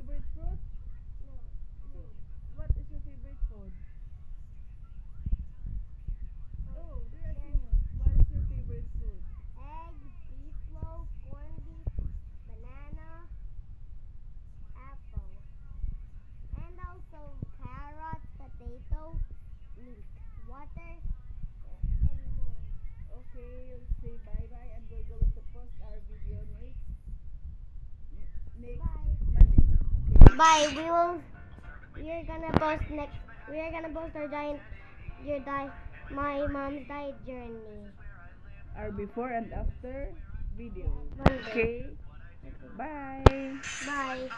favorite fruit? No. What is your favorite food? Oh, there are There's seniors. What is your favorite food? egg, beef loaf, corned beef, banana, apple, and also carrots, potato, meat, water, and more. Okay, let's say bye-bye and we're going to post our video next Bye. Monday. Okay. Bye. We're gonna post next. We're gonna post my mom's diet journey. Our before and after video. Monday. Okay. Okay. Bye. Bye.